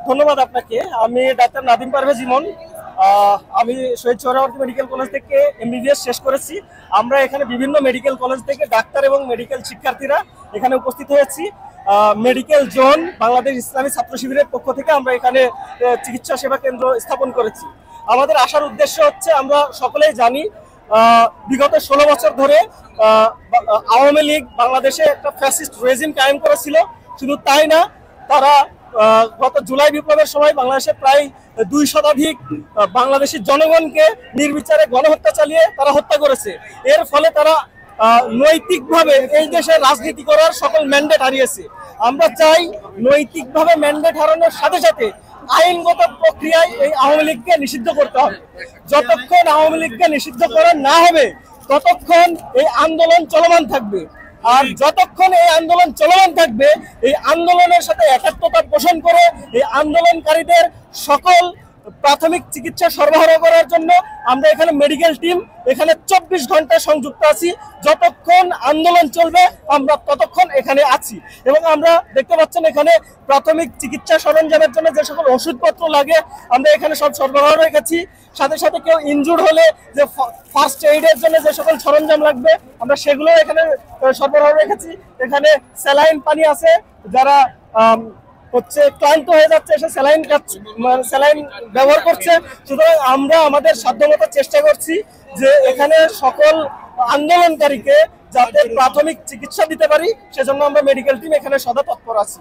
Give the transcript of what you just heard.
ধন্যবাদ আপনাকে। আমি ডাক্তার নাদিম পারভেজ ইমন। আমি শহীদ সোহরাওয়ার্দী মেডিকেল কলেজ থেকে এমবিবিএস শেষ করেছি। আমরা এখানে বিভিন্ন মেডিকেল কলেজ থেকে ডাক্তার এবং মেডিকেল শিক্ষার্থীরা এখানে উপস্থিত হয়েছি। মেডিকেল জোন বাংলাদেশ ইসলামী ছাত্র শিবিরের পক্ষ থেকে আমরা এখানে চিকিৎসা সেবা কেন্দ্র স্থাপন করেছি। আমাদের আসার উদ্দেশ্য হচ্ছে, আমরা সকলেই জানি বিগত 16 বছর ধরে আওয়ামী লীগ বাংলাদেশে একটা ফ্যাসিস্ট রেজিম কায়েম করেছিল। শুধু তাই না, তারা গত জুলাই বিপ্লবের সময় বাংলাদেশে প্রায় 2 শতাধিক বাংলাদেশি জনগণকে নির্বিচারে গণহত্যা চালিয়ে তারা হত্যা করেছে। এর ফলে তারা নৈতিকভাবে এই দেশে রাজনীতি করার সকল ম্যান্ডেট হারিয়েছে। আমরা চাই নৈতিকভাবে ম্যান্ডেট হারানোর সাথে সাথে আইনগত প্রক্রিয়ায় এই আওয়ামী লীগকে নিষিদ্ধ করতে হবে। যতক্ষণ আওয়ামী লীগকে নিষিদ্ধ করা না হবে ততক্ষণ এই আন্দোলন চলমান থাকবে। আর যতক্ষণ এই আন্দোলন চলমান থাকবে, এই আন্দোলনের সাথে একাত্মতা পোষণ করে এই আন্দোলনকারীদের সকল প্রাথমিক চিকিৎসা সরবরাহ করার জন্য আমরা এখানে মেডিকেল টিম এখানে 24 ঘন্টা সংযুক্ত আছি। যতক্ষণ আন্দোলন চলবে আমরা ততক্ষণ এখানে আছি। এবং আমরা দেখতে পাচ্ছেন এখানে প্রাথমিক চিকিৎসা সরঞ্জামের জন্য যে সকল ওষুধপত্র লাগে আমরা এখানে সব সরবরাহ রেখেছি। সাথে সাথে কেউ ইনজুর্ড হলে যে ফার্স্ট এইডের জন্য যে সকল সরঞ্জাম লাগবে আমরা সেগুলো এখানে সরবরাহ রেখেছি। এখানে স্যালাইন পানি আছে, যারা ক্লান্ত হয়ে যাচ্ছে এসে স্যালাইন ব্যবহার করছে। সুতরাং আমরা আমাদের সাধ্যমতো চেষ্টা করছি যে এখানে সকল আন্দোলনকারীকে যাতে প্রাথমিক চিকিৎসা দিতে পারি, সেজন্য আমরা মেডিকেল টিম এখানে সদা তৎপর আছি।